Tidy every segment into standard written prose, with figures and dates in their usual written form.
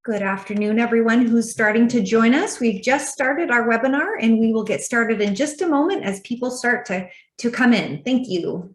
Good afternoon, everyone who's starting to join us. We've just started our webinar and we will get started in just a moment as people start to come in. Thank you.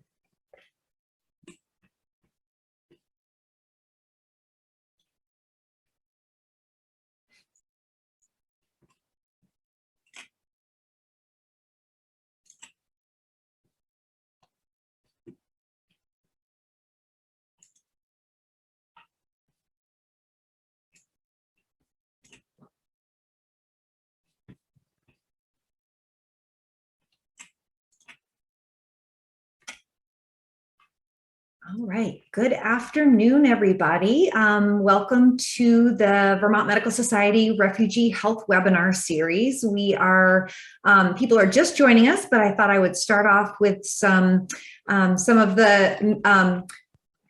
All right, good afternoon, everybody. Welcome to the Vermont Medical Society Refugee Health Webinar Series. People are just joining us, but I thought I would start off with some of the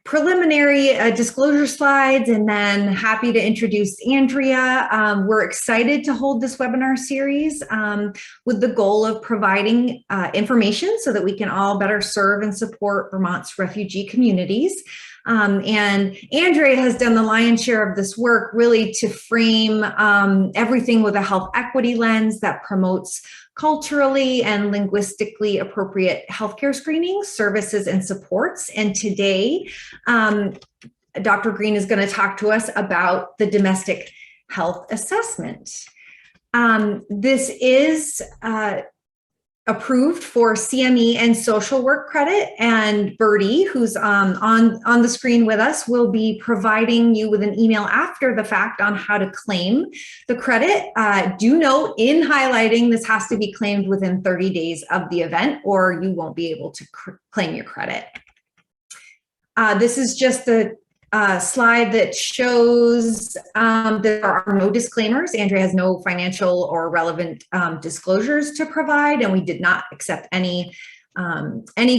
preliminary disclosure slides, and then happy to introduce Andrea. We're excited to hold this webinar series with the goal of providing information so that we can all better serve and support Vermont's refugee communities. And Andrea has done the lion's share of this work really to frame everything with a health equity lens that promotes culturally and linguistically appropriate healthcare screenings, services, and supports. And today, Dr. Green is going to talk to us about the domestic health assessment. This is approved for CME and social work credit, and Bertie, who's on the screen with us, will be providing you with an email after the fact on how to claim the credit. Do note in highlighting, this has to be claimed within 30 days of the event or you won't be able to claim your credit. This is just the slide that shows there are no disclaimers. Andrea has no financial or relevant disclosures to provide, and we did not accept any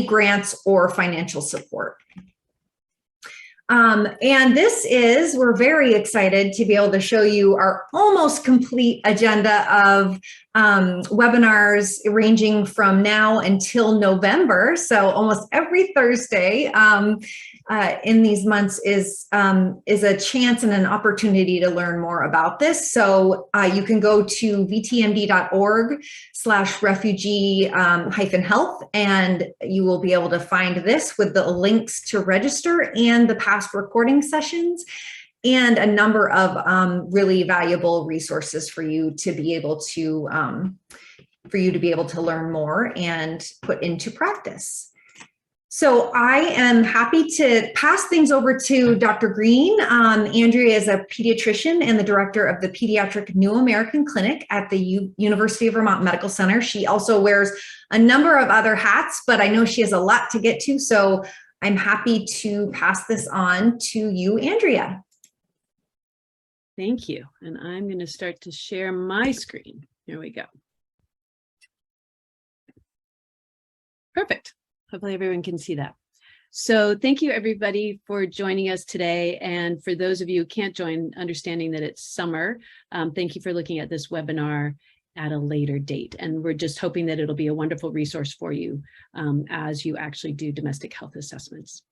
grants or financial support. And we're very excited to be able to show you our almost complete agenda of webinars ranging from now until November. So almost every Thursday in these months is a chance and an opportunity to learn more about this. So you can go to vtmd.org/refugee-health, and you will be able to find this with the links to register and the past recording sessions and a number of really valuable resources for you to be able to learn more and put into practice. So I am happy to pass things over to Dr. Green. Andrea is a pediatrician and the director of the Pediatric New American Clinic at the University of Vermont Medical Center. She also wears a number of other hats, but I know she has a lot to get to, so I'm happy to pass this on to you, Andrea. Thank you. And I'm going to start to share my screen. Here we go. Perfect. Hopefully everyone can see that. So thank you everybody for joining us today. And for those of you who can't join, understanding that it's summer, thank you for looking at this webinar at a later date. And we're just hoping that it'll be a wonderful resource for you as you actually do domestic health assessments.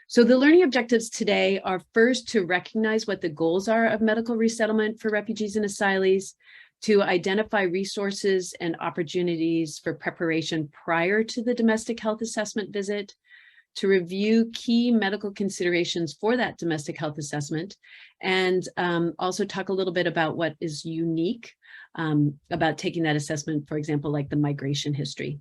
So the learning objectives today are first to recognize what the goals are of medical resettlement for refugees and asylees, to identify resources and opportunities for preparation prior to the domestic health assessment visit, to review key medical considerations for that domestic health assessment, and also talk a little bit about what is unique about taking that assessment, for example, like the migration history,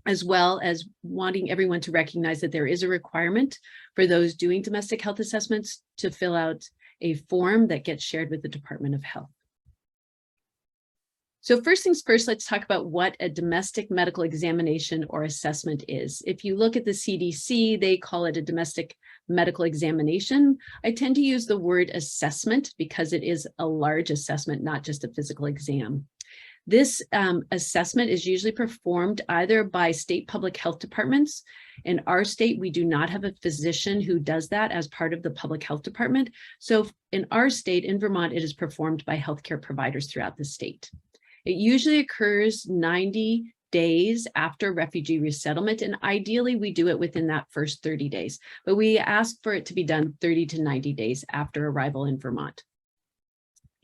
as well as wanting everyone to recognize that there is a requirement for those doing domestic health assessments to fill out a form that gets shared with the Department of Health. So first things first, let's talk about what a domestic medical examination or assessment is. If you look at the CDC, they call it a domestic medical examination. I tend to use the word assessment because it is a large assessment, not just a physical exam. This assessment is usually performed either by state public health departments. In our state, we do not have a physician who does that as part of the public health department. So in our state, in Vermont, it is performed by healthcare providers throughout the state. It usually occurs 90 days after refugee resettlement, and ideally we do it within that first 30 days, but we ask for it to be done 30 to 90 days after arrival in Vermont.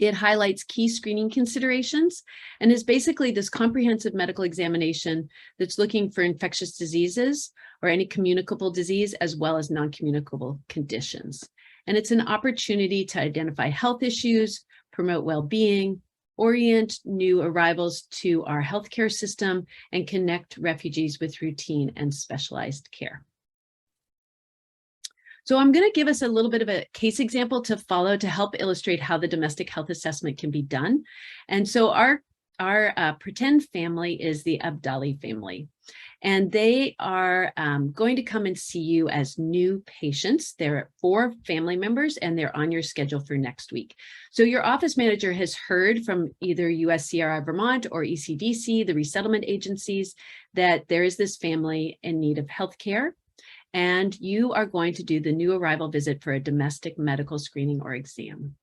It highlights key screening considerations and is basically this comprehensive medical examination that's looking for infectious diseases or any communicable disease, as well as non-communicable conditions. And it's an opportunity to identify health issues, promote well-being, orient new arrivals to our healthcare system, and connect refugees with routine and specialized care. So I'm going to give us a little bit of a case example to follow to help illustrate how the domestic health assessment can be done. And so our pretend family is the Abdali family, and they are going to come and see you as new patients. There are 4 family members, and they're on your schedule for next week. So your office manager has heard from either USCRI Vermont or ECDC, the resettlement agencies, that there is this family in need of health care. And you are going to do the new arrival visit for a domestic medical screening or exam.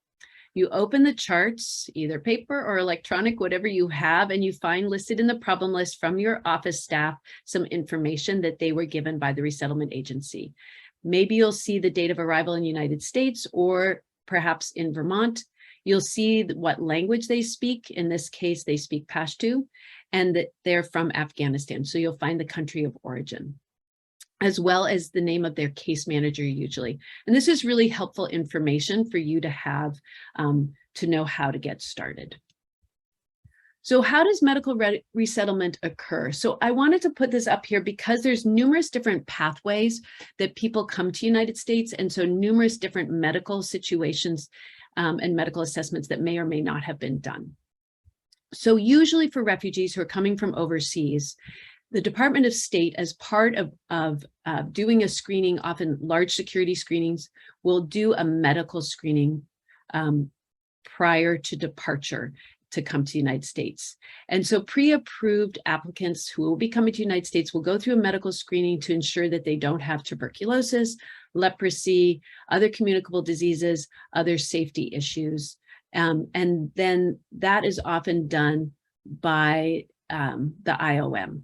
You open the charts, either paper or electronic, whatever you have, and you find listed in the problem list from your office staff some information that they were given by the resettlement agency. Maybe you'll see the date of arrival in the United States or perhaps in Vermont. You'll see what language they speak. In this case, they speak Pashto, and that they're from Afghanistan. So you'll find the country of origin, as well as the name of their case manager usually. And this is really helpful information for you to have to know how to get started. So how does medical resettlement occur? So I wanted to put this up here because there's numerous different pathways that people come to the United States, and so numerous different medical situations and medical assessments that may or may not have been done. So usually for refugees who are coming from overseas, the Department of State, as part of doing a screening, often large security screenings, will do a medical screening prior to departure to come to the United States. And so pre-approved applicants who will be coming to the United States will go through a medical screening to ensure that they don't have tuberculosis, leprosy, other communicable diseases, other safety issues. And then that is often done by the IOM.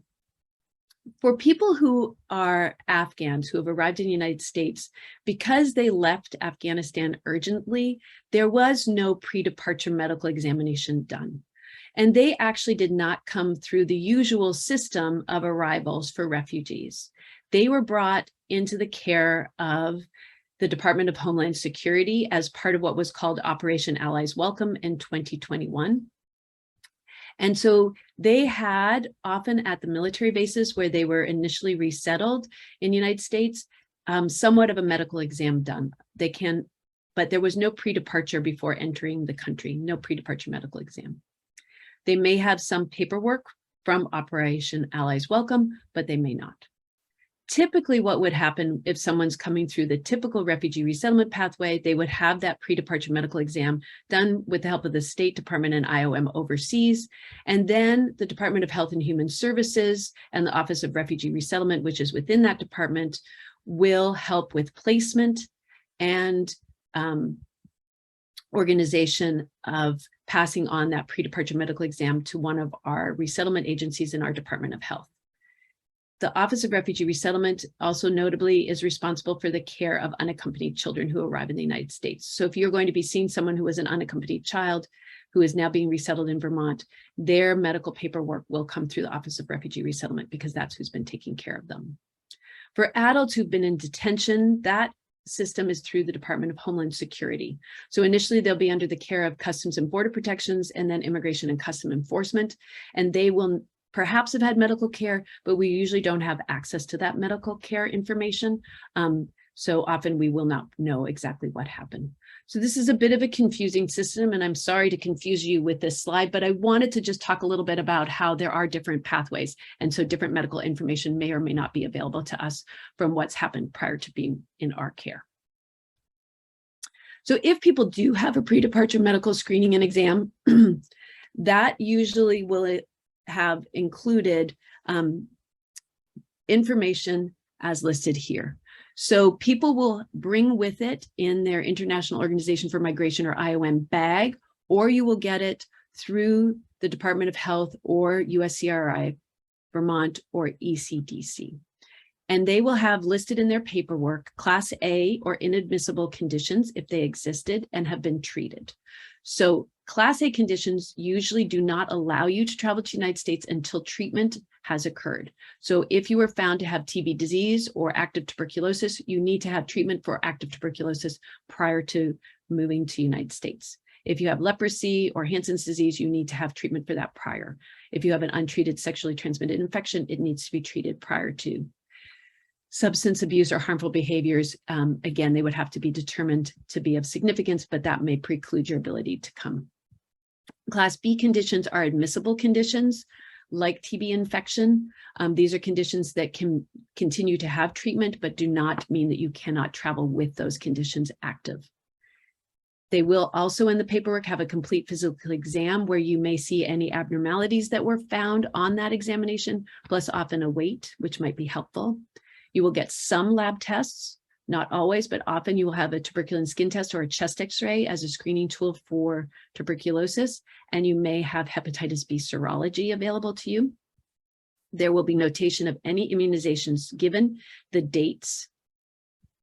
For people who are Afghans who have arrived in the United States, because they left Afghanistan urgently, there was no pre-departure medical examination done. And they actually did not come through the usual system of arrivals for refugees. They were brought into the care of the Department of Homeland Security as part of what was called Operation Allies Welcome in 2021. And so they had, often at the military bases where they were initially resettled in the United States, somewhat of a medical exam done. But there was no pre-departure before entering the country, no pre-departure medical exam. They may have some paperwork from Operation Allies Welcome, but they may not. Typically, what would happen if someone's coming through the typical refugee resettlement pathway, they would have that pre-departure medical exam done with the help of the State Department and IOM overseas. And then the Department of Health and Human Services and the Office of Refugee Resettlement, which is within that department, will help with placement and organization of passing on that pre-departure medical exam to one of our resettlement agencies in our Department of Health. The Office of Refugee Resettlement also notably is responsible for the care of unaccompanied children who arrive in the United States. So if you're going to be seeing someone who is an unaccompanied child who is now being resettled in Vermont, their medical paperwork will come through the Office of Refugee Resettlement because that's who's been taking care of them. For adults who've been in detention, that system is through the Department of Homeland Security. So initially they'll be under the care of Customs and Border Protections and then Immigration and Customs Enforcement, and they will perhaps have had medical care, but we usually don't have access to that medical care information. So often we will not know exactly what happened. So this is a bit of a confusing system, and I'm sorry to confuse you with this slide, but I wanted to just talk a little bit about how there are different pathways. And so different medical information may or may not be available to us from what's happened prior to being in our care. So if people do have a pre-departure medical screening and exam, that usually will have included information as listed here. So people will bring with it in their International Organization for Migration or IOM bag, or you will get it through the Department of Health or USCRI Vermont or ECDC. And they will have listed in their paperwork Class A or inadmissible conditions if they existed and have been treated. So Class A conditions usually do not allow you to travel to the United States until treatment has occurred. So if you were found to have TB disease or active tuberculosis, you need to have treatment for active tuberculosis prior to moving to the United States. If you have leprosy or Hansen's disease, you need to have treatment for that prior. If you have an untreated sexually transmitted infection, it needs to be treated prior to. Substance abuse or harmful behaviors, again, they would have to be determined to be of significance, but that may preclude your ability to come. Class B conditions are admissible conditions like TB infection. These are conditions that can continue to have treatment, but do not mean that you cannot travel with those conditions active. They will also in the paperwork have a complete physical exam where you may see any abnormalities that were found on that examination, plus often a weight, which might be helpful. You will get some lab tests, not always, but often you will have a tuberculin skin test or a chest x-ray as a screening tool for tuberculosis, and you may have hepatitis B serology available to you. There will be notation of any immunizations given, the dates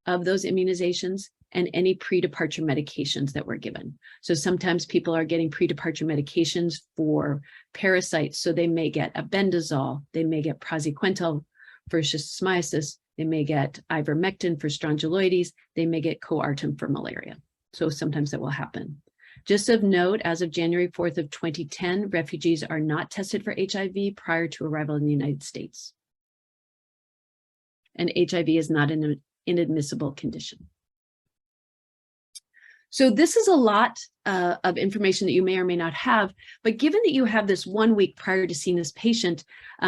of those immunizations, and any pre-departure medications that were given. So sometimes people are getting pre-departure medications for parasites, so they may get albendazole, they may get praziquantel for schistosomiasis, they may get ivermectin for strongyloides, they may get coartem for malaria. So sometimes that will happen. Just of note, as of January 4th of 2010, refugees are not tested for HIV prior to arrival in the United States. And HIV is not an inadmissible condition. So this is a lot of information that you may or may not have, but given that you have this 1 week prior to seeing this patient,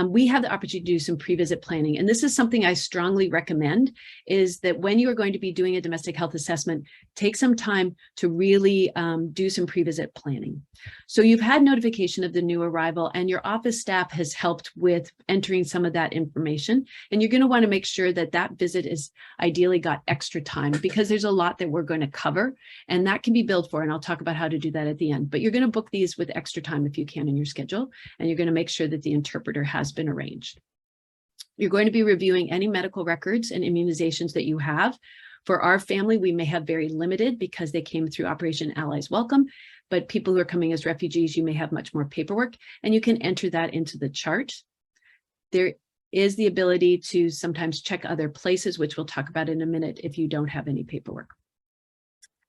we have the opportunity to do some pre-visit planning. And this is something I strongly recommend, is that when you are going to be doing a domestic health assessment, take some time to really do some pre-visit planning. So you've had notification of the new arrival and your office staff has helped with entering some of that information. And you're going to want to make sure that that visit is ideally got extra time, because there's a lot that we're going to cover and that can be billed for. And I'll talk about how to do that at the end, but you're going to book these with extra time if you can in your schedule, and you're going to make sure that the interpreter has been arranged. You're going to be reviewing any medical records and immunizations that you have. For our family, we may have very limited because they came through Operation Allies Welcome, but people who are coming as refugees, you may have much more paperwork, and you can enter that into the chart. There is the ability to sometimes check other places, which we'll talk about in a minute if you don't have any paperwork.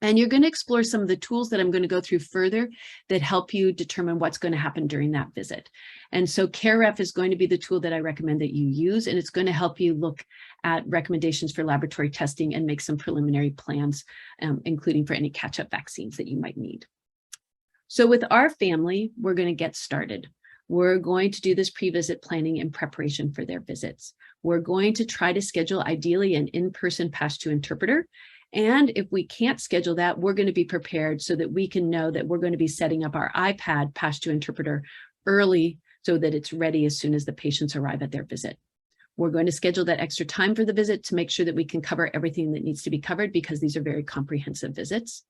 And you're going to explore some of the tools that I'm going to go through further that help you determine what's going to happen during that visit. And so CareRef is going to be the tool that I recommend that you use, and it's going to help you look at recommendations for laboratory testing and make some preliminary plans, including for any catch-up vaccines that you might need. So with our family, we're going to get started. We're going to do this pre-visit planning in preparation for their visits. We're going to try to schedule ideally an in-person pass-to interpreter. And if we can't schedule that, we're going to be prepared so that we can know that we're going to be setting up our iPad pass-to interpreter early so that it's ready as soon as the patients arrive at their visit. We're going to schedule that extra time for the visit to make sure that we can cover everything that needs to be covered, because these are very comprehensive visits.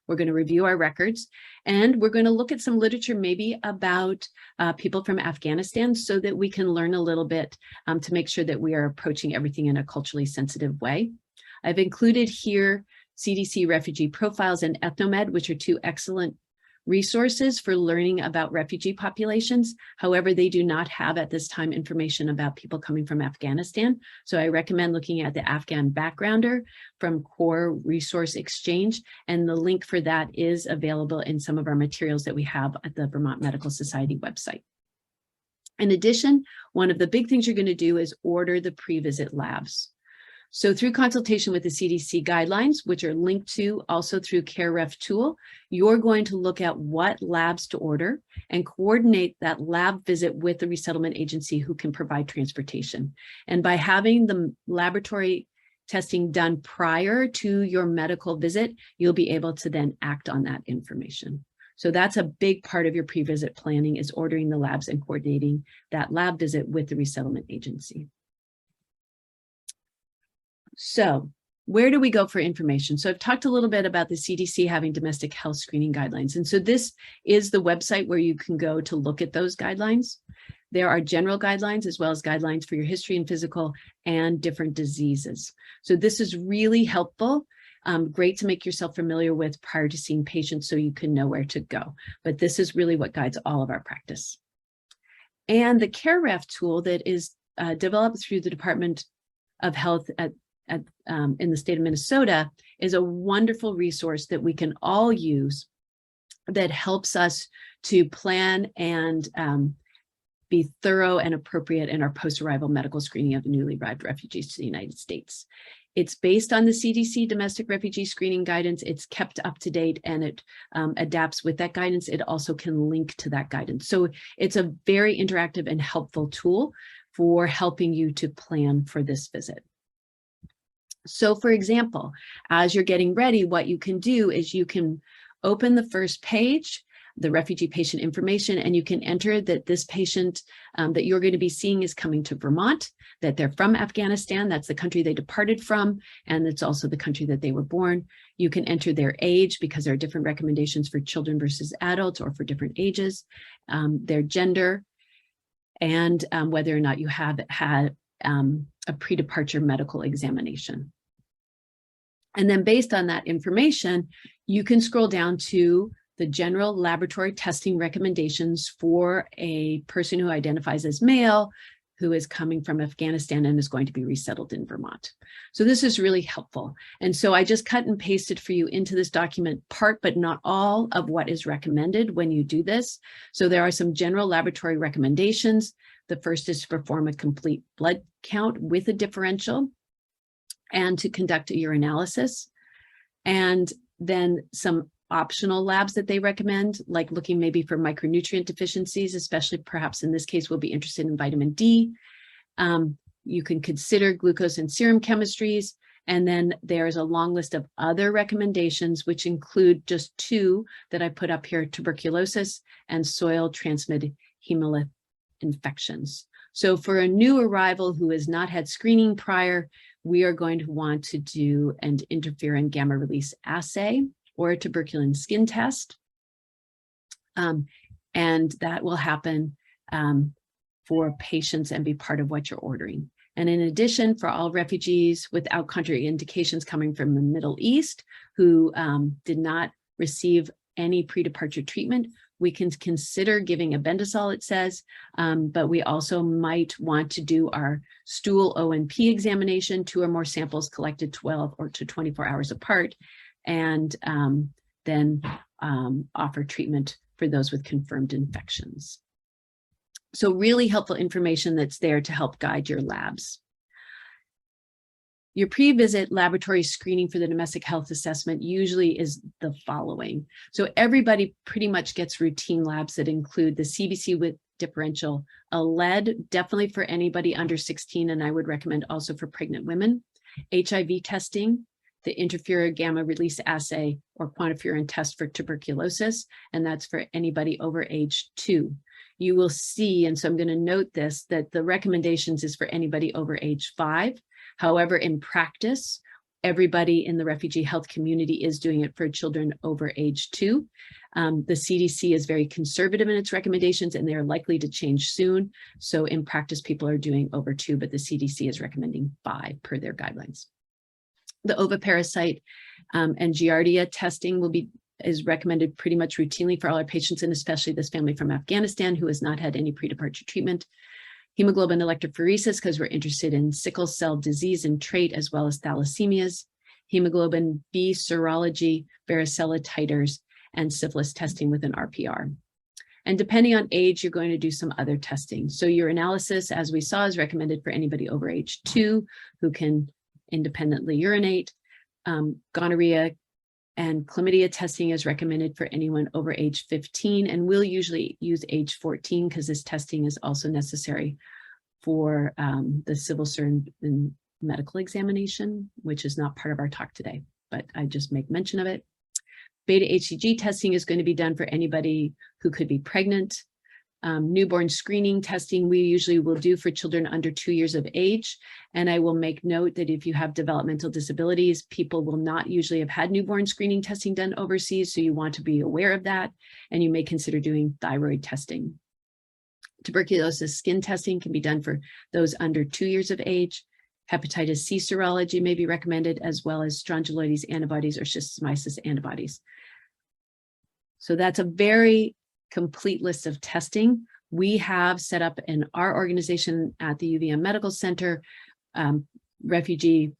We're going to review our records, and we're going to look at some literature maybe about people from Afghanistan so that we can learn a little bit to make sure that we are approaching everything in a culturally sensitive way. I've included here CDC refugee profiles and Ethnomed, which are two excellent resources for learning about refugee populations. However, they do not have at this time information about people coming from Afghanistan. So I recommend looking at the Afghan Backgrounder from Core Resource Exchange, and the link for that is available in some of our materials that we have at the Vermont Medical Society website. In addition, one of the big things you're going to do is order the pre-visit labs. So through consultation with the CDC guidelines, which are linked to also through CareRef tool, you're going to look at what labs to order and coordinate that lab visit with the resettlement agency who can provide transportation. And by having the laboratory testing done prior to your medical visit, you'll be able to then act on that information. So that's a big part of your pre-visit planning, is ordering the labs and coordinating that lab visit with the resettlement agency. So where do we go for information? So I've talked a little bit about the CDC having domestic health screening guidelines. And so this is the website where you can go to look at those guidelines. There are general guidelines as well as guidelines for your history and physical and different diseases. So this is really helpful great to make yourself familiar with prior to seeing patients so you can know where to go. But this is really what guides all of our practice. And the CareRef tool that is developed through the Department of Health in the state of Minnesota is a wonderful resource that we can all use that helps us to plan and be thorough and appropriate in our post-arrival medical screening of newly arrived refugees to the United States. It's based on the CDC domestic refugee screening guidance. It's kept up to date and it adapts with that guidance. It also can link to that guidance. So it's a very interactive and helpful tool for helping you to plan for this visit. So for example, as you're getting ready, what you can do is you can open the first page, the refugee patient information, and you can enter that this patient that you're going to be seeing is coming to Vermont, that they're from Afghanistan, that's the country they departed from, and it's also the country that they were born. You can enter their age because there are different recommendations for children versus adults or for different ages, their gender, and whether or not you have had a pre-departure medical examination. And then based on that information, you can scroll down to the general laboratory testing recommendations for a person who identifies as male, who is coming from Afghanistan and is going to be resettled in Vermont. So this is really helpful. And so I just cut and pasted for you into this document part, but not all of what is recommended when you do this. So there are some general laboratory recommendations. The first is to perform a complete blood count with a differential and to conduct a urinalysis. And then some optional labs that they recommend, like looking maybe for micronutrient deficiencies, especially perhaps in this case, we'll be interested in vitamin D. You can consider glucose and serum chemistries. And then there's a long list of other recommendations, which include just two that I put up here: tuberculosis and soil transmitted hemolymph infections. So for a new arrival who has not had screening prior, we are going to want to do an interferon gamma release assay or a tuberculin skin test. And that will happen for patients and be part of what you're ordering. And in addition, for all refugees without contraindications coming from the Middle East who did not receive any pre-departure treatment, we can consider giving albendazole, it says, but we also might want to do our stool O&P examination, 2 or more samples collected 12 or to 24 hours apart, and then offer treatment for those with confirmed infections. So really helpful information that's there to help guide your labs. Your pre-visit laboratory screening for the domestic health assessment usually is the following. So everybody pretty much gets routine labs that include the CBC with differential, a lead, definitely for anybody under 16, and I would recommend also for pregnant women, HIV testing, the interferon gamma release assay or quantiferon test for tuberculosis, and that's for anybody over age 2. You will see, and so I'm going to note this, that the recommendations is for anybody over age 5. However, in practice, everybody in the refugee health community is doing it for children over age 2. The CDC is very conservative in its recommendations, and they are likely to change soon. So in practice, people are doing over 2, but the CDC is recommending 5 per their guidelines. The oviparasite and Giardia testing is recommended pretty much routinely for all our patients, and especially this family from Afghanistan who has not had any pre-departure treatment. Hemoglobin electrophoresis, because we're interested in sickle cell disease and trait, as well as thalassemias. Hemoglobin B serology, varicella titers, and syphilis testing with an RPR. And depending on age, you're going to do some other testing. So urinalysis, as we saw, is recommended for anybody over age 2 who can independently urinate. Gonorrhea and chlamydia testing is recommended for anyone over age 15, and we'll usually use age 14 because this testing is also necessary for the civil cert and medical examination, which is not part of our talk today, but I just make mention of it. Beta HCG testing is going to be done for anybody who could be pregnant. Newborn screening testing we usually will do for children under 2 years of age. And I will make note that if you have developmental disabilities, people will not usually have had newborn screening testing done overseas. So you want to be aware of that. And you may consider doing thyroid testing. Tuberculosis skin testing can be done for those under 2 years of age. Hepatitis C serology may be recommended, as well as strongyloides antibodies or schistosomiasis antibodies. So that's a very complete list of testing. We have set up in our organization at the UVM Medical Center, refugee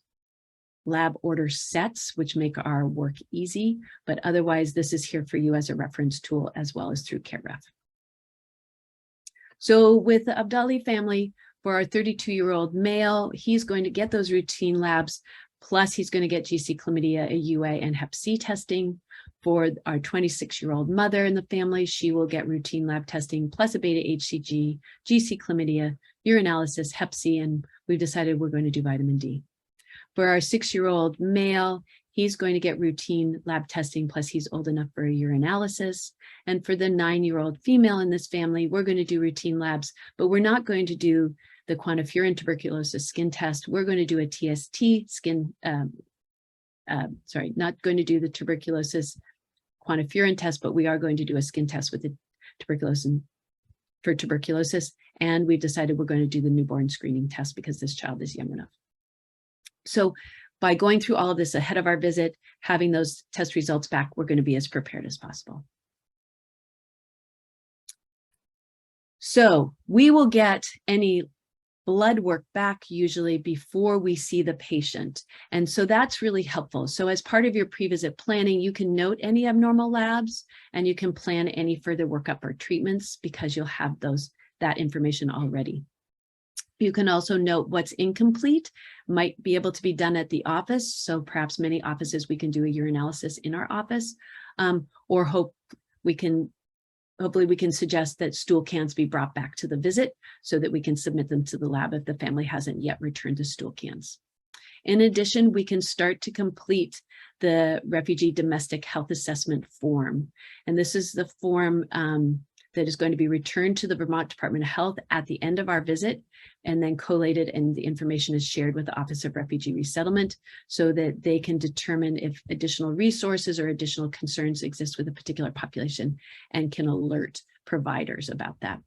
lab order sets, which make our work easy, but otherwise this is here for you as a reference tool as well as through CareRef. So with the Abdali family, for our 32-year-old male, he's going to get those routine labs, plus he's going to get GC chlamydia, AUA, and Hep C testing. For our 26-year-old mother in the family, she will get routine lab testing, plus a beta HCG, GC chlamydia, urinalysis, Hep C, and we've decided we're going to do vitamin D. For our 6-year-old male, he's going to get routine lab testing, plus he's old enough for a urinalysis. And for the 9-year-old female in this family, we're going to do routine labs, but we're not going to do the quantiferin tuberculosis skin test. We're going to do a TST skin, not going to do the tuberculosis quantiferin test, but we are going to do a skin test with the tuberculosis. And we've decided we're going to do the newborn screening test because this child is young enough. So by going through all of this ahead of our visit, having those test results back, we're going to be as prepared as possible. So we will get any blood work back usually before we see the patient. And so that's really helpful. So as part of your pre-visit planning, you can note any abnormal labs and you can plan any further workup or treatments because you'll have that information already. You can also note what's incomplete, might be able to be done at the office. So perhaps many offices, we can do a urinalysis in our office, or hopefully we can suggest that stool cans be brought back to the visit so that we can submit them to the lab if the family hasn't yet returned the stool cans. In addition, we can start to complete the refugee domestic health assessment form. And this is the form that is going to be returned to the Vermont Department of Health at the end of our visit, and then collated, and the information is shared with the Office of Refugee Resettlement so that they can determine if additional resources or additional concerns exist with a particular population and can alert providers about that.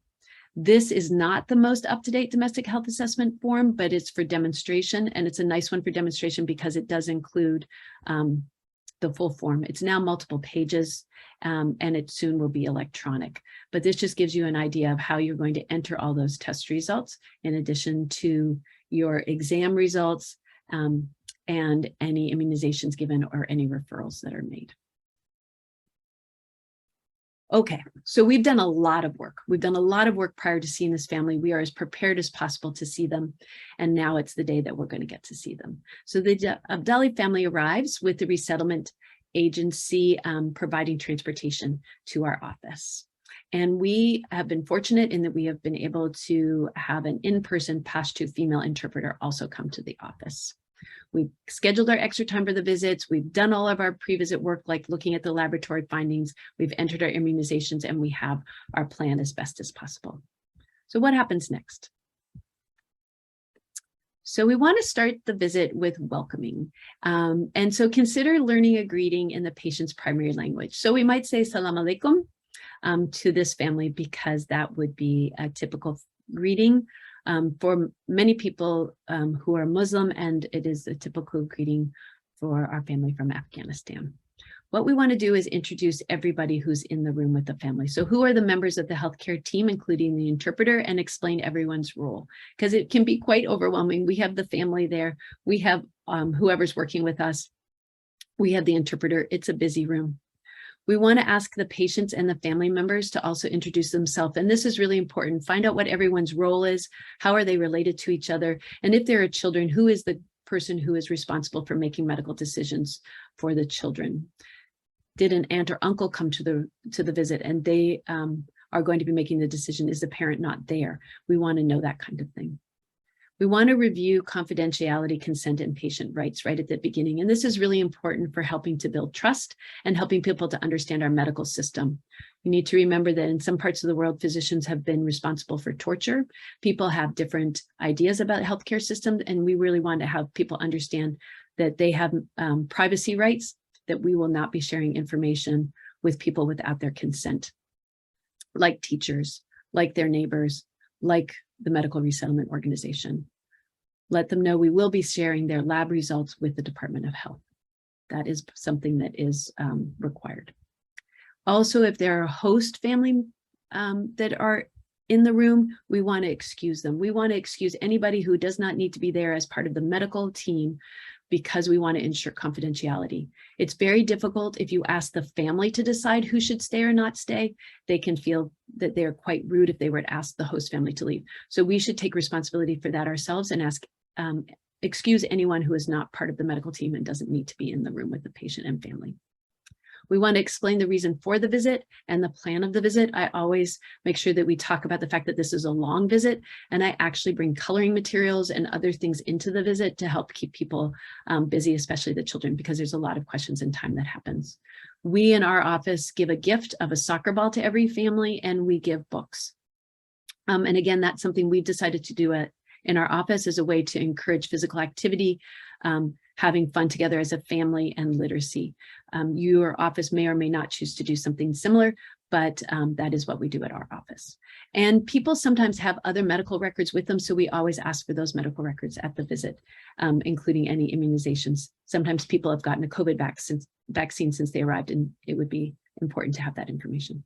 This is not the most up-to-date domestic health assessment form, but it's for demonstration, and it's a nice one for demonstration because it does include the full form. It's now multiple pages, and it soon will be electronic. But this just gives you an idea of how you're going to enter all those test results in addition to your exam results and any immunizations given or any referrals that are made. Okay, so we've done a lot of work. We've done a lot of work prior to seeing this family. We are as prepared as possible to see them. And now it's the day that we're going to get to see them. So the Abdali family arrives with the resettlement agency providing transportation to our office. And we have been fortunate in that we have been able to have an in-person Pashto female interpreter also come to the office. We've scheduled our extra time for the visits. We've done all of our pre-visit work, like looking at the laboratory findings. We've entered our immunizations, and we have our plan as best as possible. So what happens next? So we want to start the visit with welcoming. And so consider learning a greeting in the patient's primary language. So we might say salam alaikum to this family because that would be a typical greeting. For many people who are Muslim, and it is a typical greeting for our family from Afghanistan. What we want to do is introduce everybody who's in the room with the family. So who are the members of the healthcare team, including the interpreter, and explain everyone's role, because it can be quite overwhelming. We have the family there. We have whoever's working with us. We have the interpreter. It's a busy room. We want to ask the patients and the family members to also introduce themselves. And this is really important. Find out what everyone's role is. How are they related to each other? And if there are children, who is the person who is responsible for making medical decisions for the children? Did an aunt or uncle come to the visit and they are going to be making the decision? Is the parent not there? We want to know that kind of thing. We want to review confidentiality, consent, and patient rights right at the beginning. And this is really important for helping to build trust and helping people to understand our medical system. You need to remember that in some parts of the world, physicians have been responsible for torture. People have different ideas about healthcare systems, and we really want to have people understand that they have privacy rights, that we will not be sharing information with people without their consent, like teachers, like their neighbors, like the medical resettlement organization, let them know we will be sharing their lab results with the Department of Health. That is something that is required. Also, if there are host family that are in the room, we want to excuse them. We want to excuse anybody who does not need to be there as part of the medical team because we want to ensure confidentiality. It's very difficult if you ask the family to decide who should stay or not stay. They can feel that they're quite rude if they were to ask the host family to leave. So we should take responsibility for that ourselves and excuse anyone who is not part of the medical team and doesn't need to be in the room with the patient and family. We want to explain the reason for the visit and the plan of the visit. I always make sure that we talk about the fact that this is a long visit, and I actually bring coloring materials and other things into the visit to help keep people busy, especially the children, because there's a lot of questions and time that happens. We in our office give a gift of a soccer ball to every family, and we give books. And again, that's something we've decided to do in our office as a way to encourage physical activity, having fun together as a family, and literacy. Your office may or may not choose to do something similar, but that is what we do at our office. And people sometimes have other medical records with them, so we always ask for those medical records at the visit, including any immunizations. Sometimes people have gotten a COVID vaccine since they arrived, and it would be important to have that information.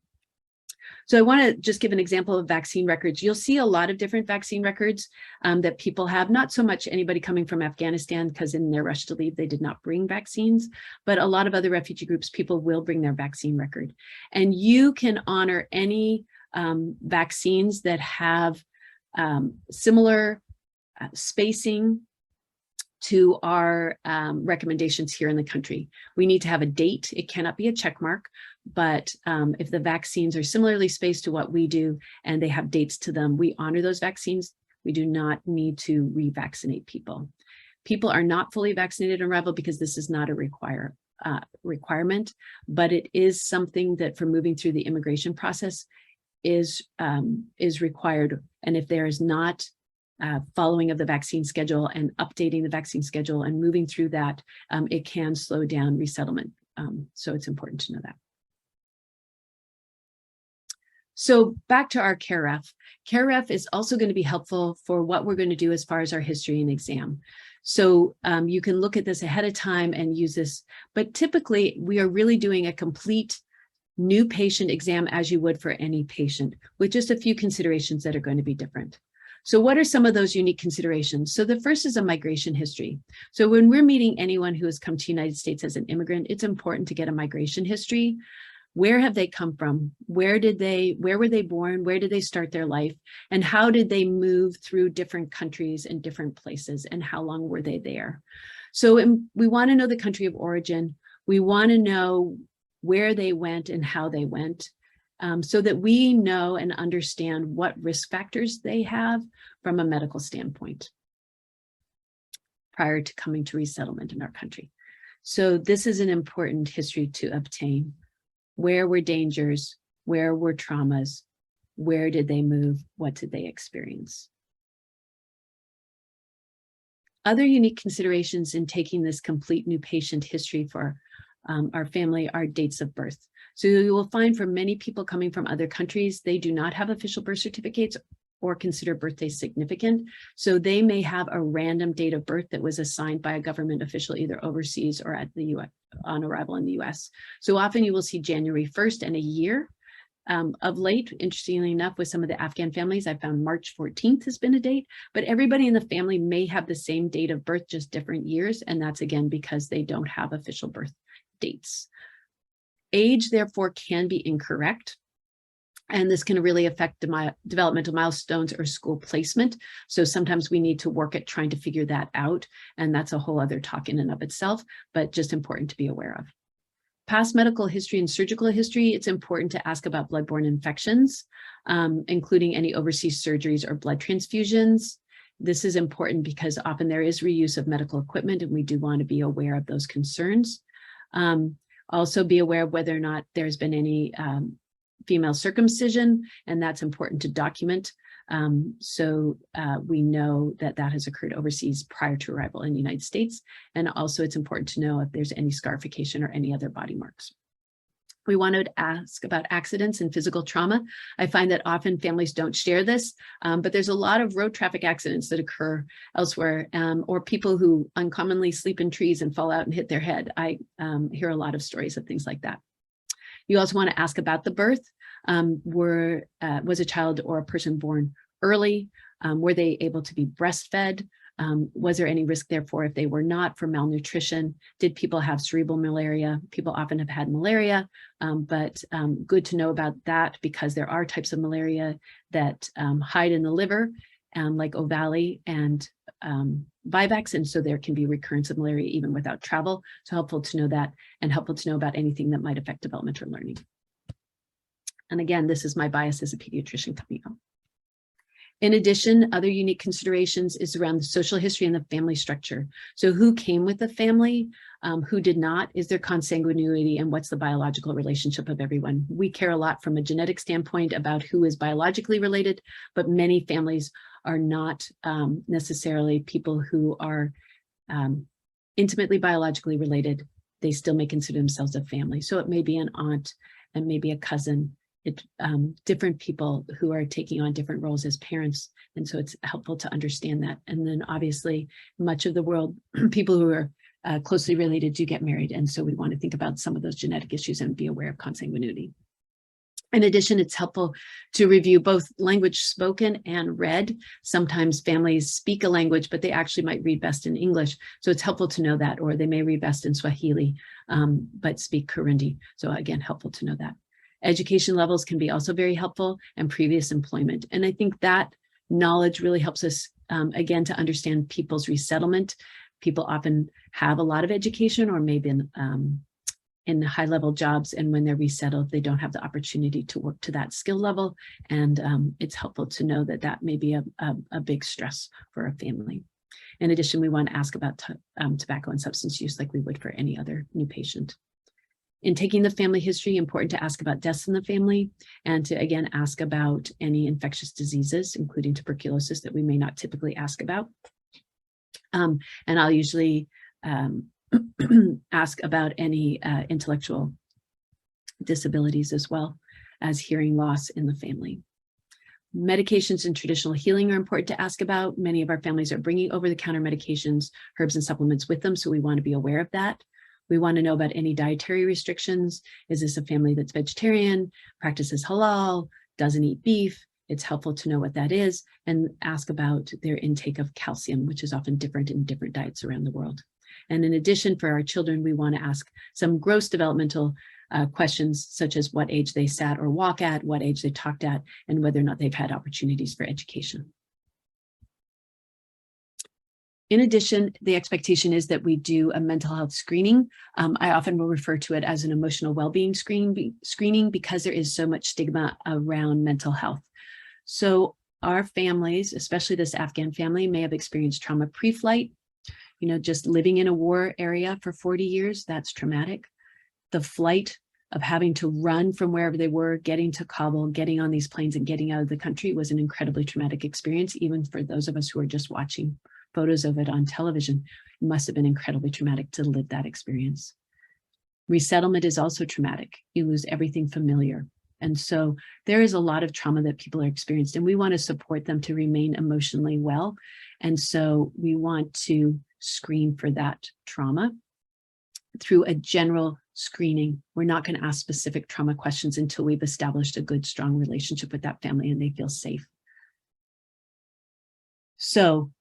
So I want to just give an example of vaccine records. You'll see a lot of different vaccine records that people have, not so much anybody coming from Afghanistan, because in their rush to leave, they did not bring vaccines, but a lot of other refugee groups, people will bring their vaccine record. And you can honor any vaccines that have similar spacing to our recommendations here in the country. We need to have a date. It cannot be a check mark, but if the vaccines are similarly spaced to what we do and they have dates to them, we honor those vaccines. We do not need to revaccinate people. People are not fully vaccinated on arrival because this is not a requirement, but it is something that for moving through the immigration process is required. And if there is not following of the vaccine schedule and updating the vaccine schedule and moving through that, it can slow down resettlement. So it's important to know that. So back to our CareRef. CareRef is also going to be helpful for what we're going to do as far as our history and exam. So you can look at this ahead of time and use this, but typically we are really doing a complete new patient exam as you would for any patient, with just a few considerations that are going to be different. So what are some of those unique considerations? So the first is a migration history. So when we're meeting anyone who has come to the United States as an immigrant, it's important to get a migration history. Where have they come from? Where were they born? Where did they start their life? And how did they move through different countries and different places? And how long were they there? So we want to know the country of origin. We want to know where they went and how they went, so that we know and understand what risk factors they have from a medical standpoint prior to coming to resettlement in our country. So this is an important history to obtain. Where were dangers? Where were traumas? Where did they move? What did they experience? Other unique considerations in taking this complete new patient history for our family are dates of birth. So you will find for many people coming from other countries, they do not have official birth certificates or consider birthdays significant. So they may have a random date of birth that was assigned by a government official, either overseas or at the US, on arrival in the US. So often you will see January 1st and a year. Of late, interestingly enough, with some of the Afghan families, I found March 14th has been a date, but everybody in the family may have the same date of birth, just different years. And that's again, because they don't have official birth dates. Age, therefore, can be incorrect. And this can really affect developmental milestones or school placement. So sometimes we need to work at trying to figure that out. And that's a whole other talk in and of itself, but just important to be aware of. Past medical history and surgical history, it's important to ask about bloodborne infections, including any overseas surgeries or blood transfusions. This is important because often there is reuse of medical equipment, and we do want to be aware of those concerns. Also be aware of whether or not there's been any female circumcision, and that's important to document. So we know that that has occurred overseas prior to arrival in the United States. And also it's important to know if there's any scarification or any other body marks. We wanted to ask about accidents and physical trauma. I find that often families don't share this, but there's a lot of road traffic accidents that occur elsewhere, or people who uncommonly sleep in trees and fall out and hit their head. I hear a lot of stories of things like that. You also want to ask about the birth. Was a child or a person born early? Were they able to be breastfed? Was there any risk, therefore, if they were not, for malnutrition? Did people have cerebral malaria? People often have had malaria, but good to know about that, because there are types of malaria that hide in the liver, like Ovale and Vivax, and so there can be recurrence of malaria even without travel. So helpful to know that, and helpful to know about anything that might affect development or learning. And again, this is my bias as a pediatrician coming out. In addition, other unique considerations is around the social history and the family structure. So who came with the family, who did not, is there consanguinity, and what's the biological relationship of everyone? We care a lot from a genetic standpoint about who is biologically related, but many families are not necessarily people who are intimately biologically related. They still may consider themselves a family. So it may be an aunt and maybe a cousin. Different people who are taking on different roles as parents. And so it's helpful to understand that. And then obviously much of the world, people who are closely related do get married. And so we want to think about some of those genetic issues and be aware of consanguinity. In addition, it's helpful to review both language spoken and read. Sometimes families speak a language, but they actually might read best in English. So it's helpful to know that, or they may read best in Swahili, but speak Kirundi. So again, helpful to know that. Education levels can be also very helpful, and previous employment. And I think that knowledge really helps us, again, to understand people's resettlement. People often have a lot of education, or maybe in high-level jobs, and when they're resettled, they don't have the opportunity to work to that skill level. And it's helpful to know that that may be a big stress for a family. In addition, we want to ask about tobacco and substance use like we would for any other new patient. In taking the family history, important to ask about deaths in the family, and to again ask about any infectious diseases, including tuberculosis, that we may not typically ask about. And I'll usually ask about any intellectual disabilities as well as hearing loss in the family. Medications and traditional healing are important to ask about. Many of our families are bringing over-the-counter medications, herbs and supplements with them, so we want to be aware of that. We want to know about any dietary restrictions. Is this a family that's vegetarian, practices halal, doesn't eat beef? It's helpful to know what that is, and ask about their intake of calcium, which is often different in different diets around the world. And in addition, for our children, we want to ask some gross developmental questions, such as what age they sat or walk at, what age they talked at, and whether or not they've had opportunities for education. In addition, the expectation is that we do a mental health screening. I often will refer to it as an emotional well-being screening because there is so much stigma around mental health. So our families, especially this Afghan family, may have experienced trauma pre-flight. You know, just living in a war area for 40 years, that's traumatic. The flight of having to run from wherever they were, getting to Kabul, getting on these planes and getting out of the country was an incredibly traumatic experience, even for those of us who are just watching photos of it on television. It must have been incredibly traumatic to live that experience. Resettlement is also traumatic. You lose everything familiar. And so there is a lot of trauma that people are experienced, and we want to support them to remain emotionally well. And so we want to screen for that trauma through a general screening. We're not going to ask specific trauma questions until we've established a good, strong relationship with that family and they feel safe. So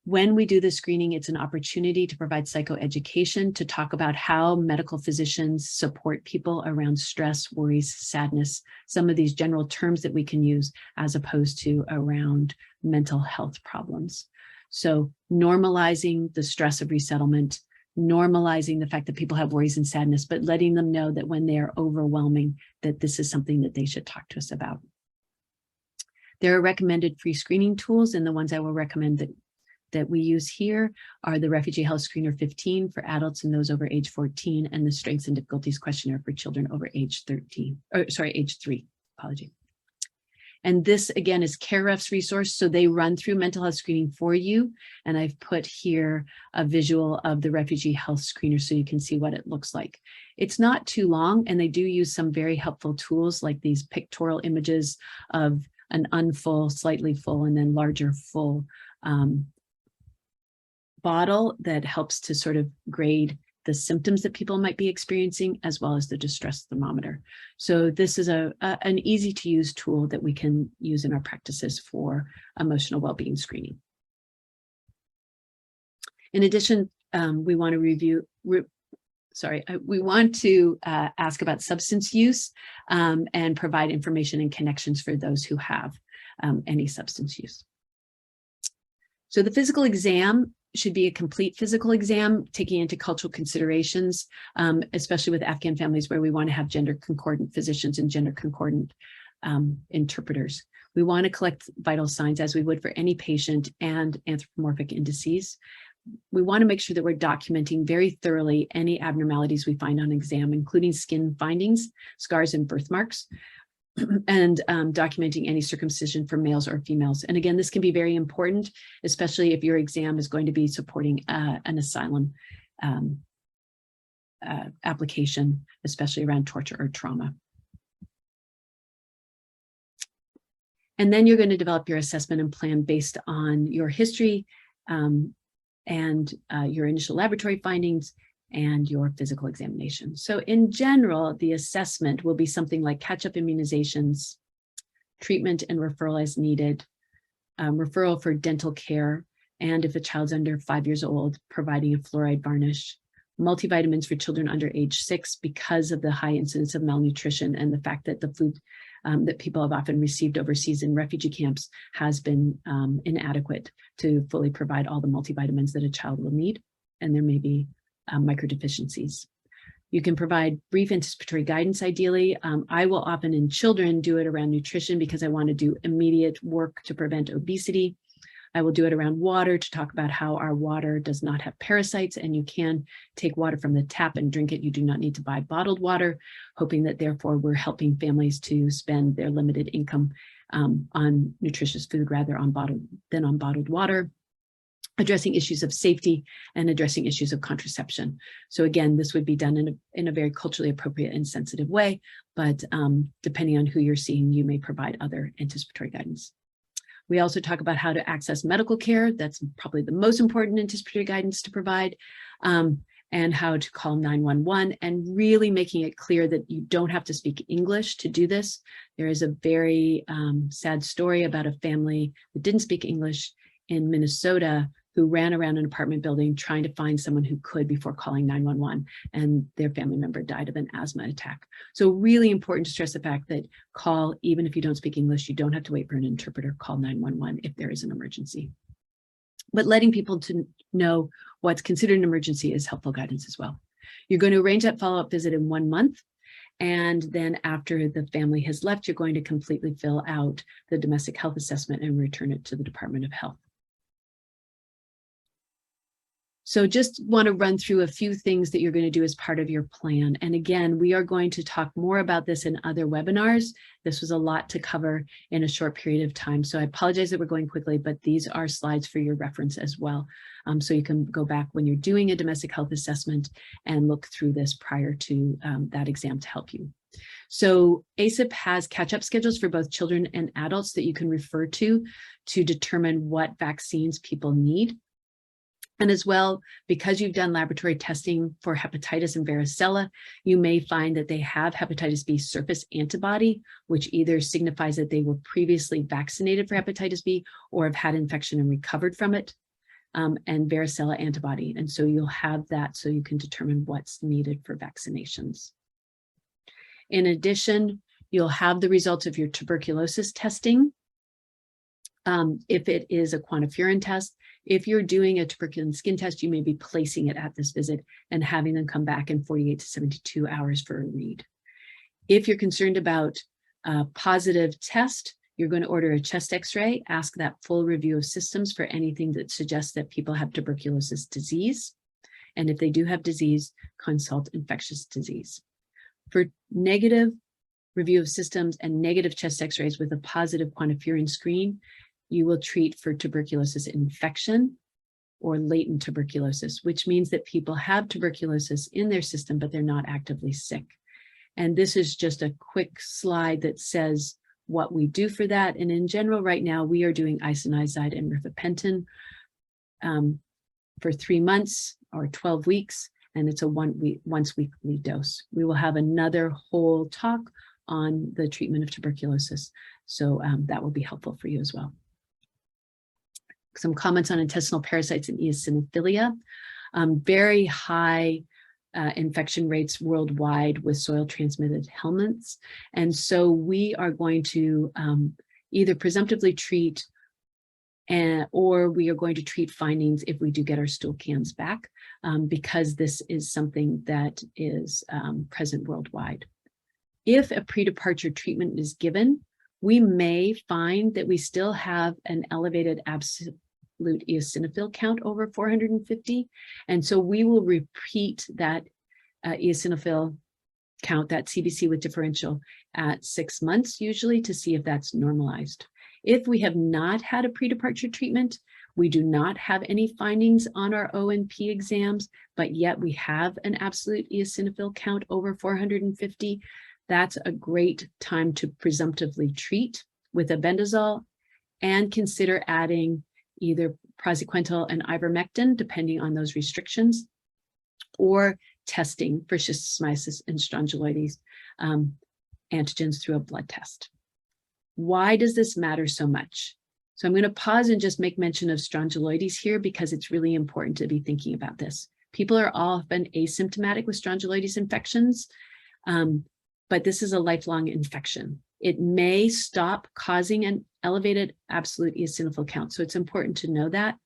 when we do the screening, it's an opportunity to provide psychoeducation, to talk about how medical physicians support people around stress, worries, sadness, some of these general terms that we can use as opposed to around mental health problems. So normalizing the stress of resettlement, normalizing the fact that people have worries and sadness, but letting them know that when they are overwhelming, that this is something that they should talk to us about. There are recommended free screening tools, and the ones I will recommend that we use here are the Refugee Health Screener 15 for adults and those over age 14, and the Strengths and Difficulties Questionnaire for children over age 3, apology. And this, again, is CareRef's resource. So they run through mental health screening for you. And I've put here a visual of the Refugee Health Screener so you can see what it looks like. It's not too long, and they do use some very helpful tools like these pictorial images of an unfull, slightly full, and then larger full bottle that helps to sort of grade the symptoms that people might be experiencing, as well as the distress thermometer. So this is an easy to use tool that we can use in our practices for emotional well-being screening. In addition, we want to ask about substance use and provide information and connections for those who have any substance use. So the physical exam should be a complete physical exam, taking into cultural considerations, especially with Afghan families where we want to have gender concordant physicians and gender concordant interpreters. We want to collect vital signs as we would for any patient and anthropomorphic indices. We want to make sure that we're documenting very thoroughly any abnormalities we find on exam, including skin findings, scars, and birthmarks, and documenting any circumcision for males or females. And again, this can be very important, especially if your exam is going to be supporting an asylum application, especially around torture or trauma. And then you're going to develop your assessment and plan based on your history and your initial laboratory findings and your physical examination. So in general, the assessment will be something like catch-up immunizations, treatment and referral as needed, referral for dental care, and if a child's under 5 years old, providing a fluoride varnish, multivitamins for children under age 6 because of the high incidence of malnutrition and the fact that the food that people have often received overseas in refugee camps has been inadequate to fully provide all the multivitamins that a child will need, and there may be microdeficiencies. You can provide brief anticipatory guidance ideally. I will often in children do it around nutrition because I want to do immediate work to prevent obesity. I will do it around water to talk about how our water does not have parasites and you can take water from the tap and drink it. You do not need to buy bottled water, hoping that therefore we're helping families to spend their limited income on nutritious food rather than on bottled water. Addressing issues of safety and addressing issues of contraception. So again, this would be done in a very culturally appropriate and sensitive way, but depending on who you're seeing, you may provide other anticipatory guidance. We also talk about how to access medical care. That's probably the most important anticipatory guidance to provide, and how to call 911, and really making it clear that you don't have to speak English to do this. There is a very sad story about a family that didn't speak English in Minnesota who ran around an apartment building trying to find someone who could before calling 911, and their family member died of an asthma attack. So really important to stress the fact that call, even if you don't speak English, you don't have to wait for an interpreter, call 911 if there is an emergency. But letting people to know what's considered an emergency is helpful guidance as well. You're going to arrange that follow-up visit in 1 month. And then after the family has left, you're going to completely fill out the domestic health assessment and return it to the Department of Health. So just want to run through a few things that you're going to do as part of your plan. And again, we are going to talk more about this in other webinars. This was a lot to cover in a short period of time. So I apologize that we're going quickly, but these are slides for your reference as well. So you can go back when you're doing a domestic health assessment and look through this prior to that exam to help you. So ACIP has catch-up schedules for both children and adults that you can refer to determine what vaccines people need. And as well, because you've done laboratory testing for hepatitis and varicella, you may find that they have hepatitis B surface antibody, which either signifies that they were previously vaccinated for hepatitis B or have had infection and recovered from it, and varicella antibody. And so you'll have that so you can determine what's needed for vaccinations. In addition, you'll have the results of your tuberculosis testing. If it is a quantiferin test, if you're doing a tuberculin skin test, you may be placing it at this visit and having them come back in 48 to 72 hours for a read. If you're concerned about a positive test, you're going to order a chest x-ray, ask that full review of systems for anything that suggests that people have tuberculosis disease. And if they do have disease, consult infectious disease. For negative review of systems, and negative chest x-rays with a positive quantiferin screen, you will treat for tuberculosis infection or latent tuberculosis, which means that people have tuberculosis in their system, but they're not actively sick. And this is just a quick slide that says what we do for that. And in general, right now, we are doing isoniazid and rifapentin for 3 months or 12 weeks, and it's a once weekly dose. We will have another whole talk on the treatment of tuberculosis. So that will be helpful for you as well. Some comments on intestinal parasites and eosinophilia. Very high infection rates worldwide with soil transmitted helminths. And so we are going to either presumptively treat or we are going to treat findings if we do get our stool cans back, because this is something that is present worldwide. If a pre-departure treatment is given, we may find that we still have an elevated absolute eosinophil count over 450. And so we will repeat that eosinophil count, that CBC with differential, at 6 months usually to see if that's normalized. If we have not had a pre-departure treatment, we do not have any findings on our O&P exams, but yet we have an absolute eosinophil count over 450, that's a great time to presumptively treat with albendazole and consider adding either praziquantel and ivermectin, depending on those restrictions, or testing for schistosomiasis and strongyloides antigens through a blood test. Why does this matter so much? So I'm going to pause and just make mention of strongyloides here because it's really important to be thinking about this. People are often asymptomatic with strongyloides infections, but this is a lifelong infection. It may stop causing an elevated absolute eosinophil count. So it's important to know that.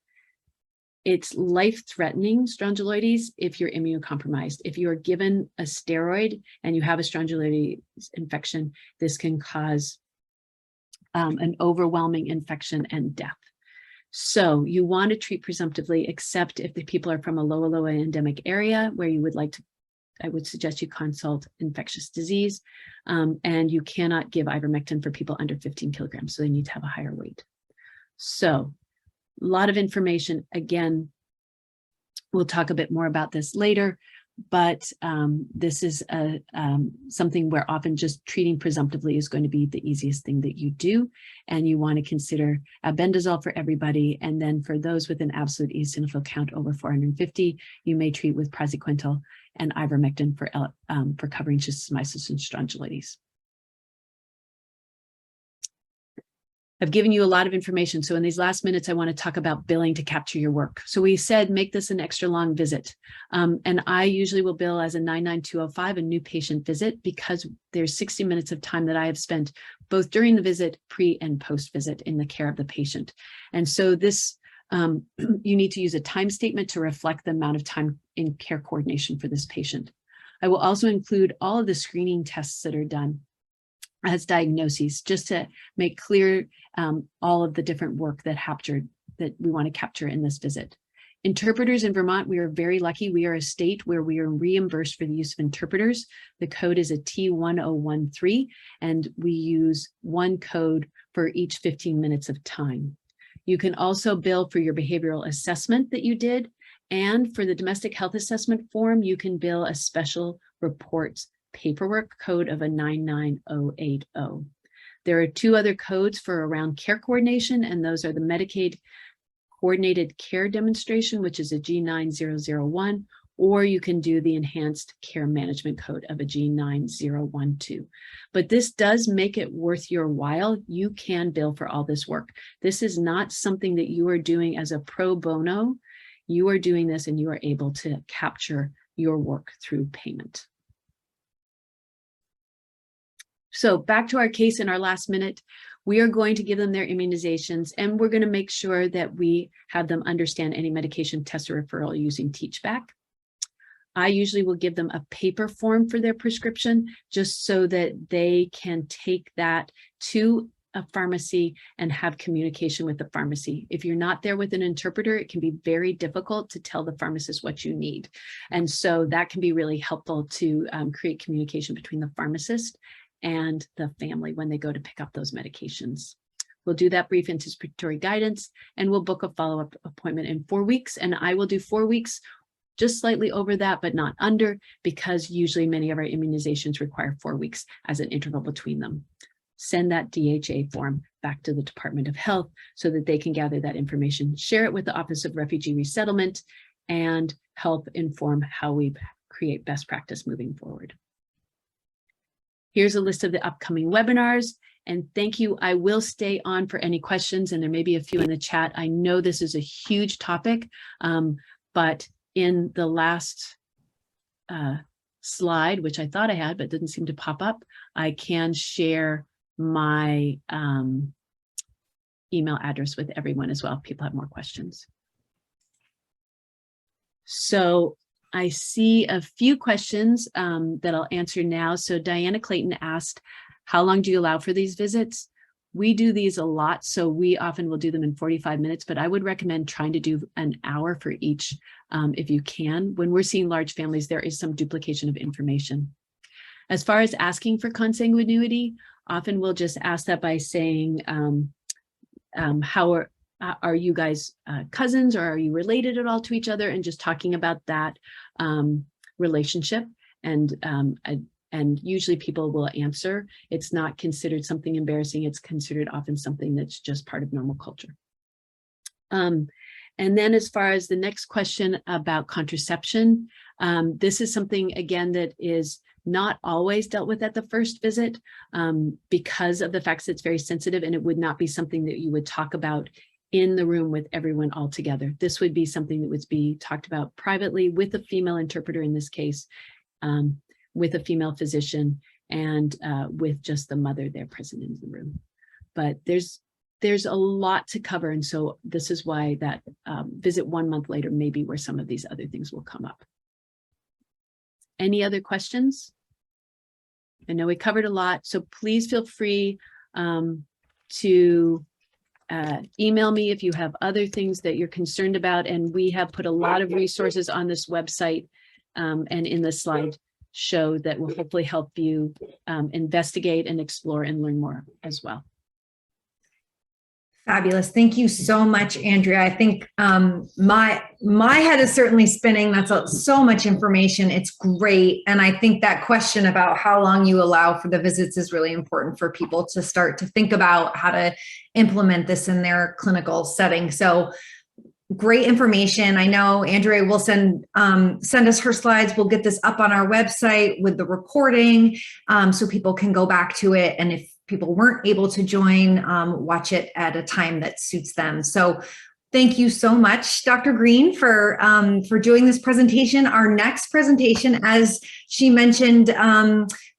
It's life-threatening strongyloides if you're immunocompromised. If you are given a steroid and you have a strongyloides infection, this can cause an overwhelming infection and death. So you want to treat presumptively, except if the people are from a low endemic area where you would like to, I would suggest you consult infectious disease, and you cannot give ivermectin for people under 15 kilograms, so they need to have a higher weight. So a lot of information. Again, we'll talk a bit more about this later, but this is something where often just treating presumptively is going to be the easiest thing that you do. And you want to consider albendazole for everybody. And then for those with an absolute eosinophil count over 450, you may treat with praziquantel and ivermectin for covering schistosomiasis and strongyloides. I've given you a lot of information. So in these last minutes, I want to talk about billing to capture your work. So we said, make this an extra long visit. And I usually will bill as a 99205, a new patient visit, because there's 60 minutes of time that I have spent both during the visit, pre and post visit in the care of the patient. And so this, you need to use a time statement to reflect the amount of time in care coordination for this patient. I will also include all of the screening tests that are done as diagnoses, just to make clear all of the different work that we want to capture in this visit. Interpreters in Vermont, we are very lucky. We are a state where we are reimbursed for the use of interpreters. The code is a T1013, and we use one code for each 15 minutes of time. You can also bill for your behavioral assessment that you did, and for the domestic health assessment form, you can bill a special reports paperwork code of a 99080. There are two other codes for around care coordination, and those are the Medicaid Coordinated Care Demonstration, which is a G9001, or you can do the Enhanced Care Management Code of a G9012. But this does make it worth your while. You can bill for all this work. This is not something that you are doing as a pro bono. You are doing this and you are able to capture your work through payment. So back to our case in our last minute, we are going to give them their immunizations, and we're going to make sure that we have them understand any medication test or referral using TeachBack. I usually will give them a paper form for their prescription just so that they can take that to a pharmacy and have communication with the pharmacy. If you're not there with an interpreter, it can be very difficult to tell the pharmacist what you need. And so that can be really helpful to create communication between the pharmacist and the family when they go to pick up those medications. We'll do that brief anticipatory guidance, and we'll book a follow-up appointment in 4 weeks. And I will do 4 weeks, just slightly over that, but not under, because usually many of our immunizations require 4 weeks as an interval between them. Send that DHA form back to the Department of Health so that they can gather that information, share it with the Office of Refugee Resettlement, and help inform how we create best practice moving forward. Here's a list of the upcoming webinars, and thank you. I will stay on for any questions, and there may be a few in the chat. I know this is a huge topic, but in the last slide, which I thought I had, but didn't seem to pop up, I can share my email address with everyone as well if people have more questions. So I see a few questions that I'll answer now. So Diana Clayton asked, how long do you allow for these visits? We do these a lot, so we often will do them in 45 minutes, but I would recommend trying to do an hour for each if you can. When we're seeing large families, there is some duplication of information. As far as asking for consanguinity, often we'll just ask that by saying, how are you guys cousins, or are you related at all to each other? And just talking about that relationship. And usually people will answer. It's not considered something embarrassing. It's considered often something that's just part of normal culture. And then as far as the next question about contraception, this is something, again, that is not always dealt with at the first visit because of the fact that it's very sensitive, and it would not be something that you would talk about in the room with everyone all together. This would be something that would be talked about privately with a female interpreter in this case, with a female physician, and with just the mother there present in the room. But there's a lot to cover, and so this is why that visit 1 month later may be where some of these other things will come up. Any other questions? I know we covered a lot, so please feel free to email me if you have other things that you're concerned about, and we have put a lot of resources on this website and in the slide show that will hopefully help you investigate and explore and learn more as well. Fabulous. Thank you so much, Andrea. I think my head is certainly spinning. That's so much information. It's great. And I think that question about how long you allow for the visits is really important for people to start to think about how to implement this in their clinical setting. So great information. I know Andrea will send us her slides. We'll get this up on our website with the recording so people can go back to it. And if people weren't able to join, watch it at a time that suits them. So thank you so much, Dr. Green, for doing this presentation. Our next presentation, as she mentioned,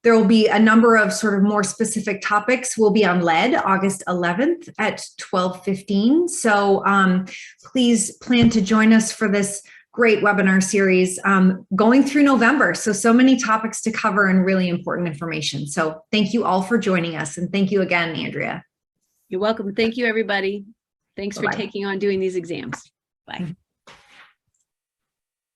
there will be a number of sort of more specific topics. Will be on lead, August 11th at 12:15. So please plan to join us for this great webinar series going through November. So many topics to cover and really important information. So thank you all for joining us. And thank you again, Andrea. You're welcome. Thank you, everybody. Thanks Bye-bye. for taking on doing these exams. Bye.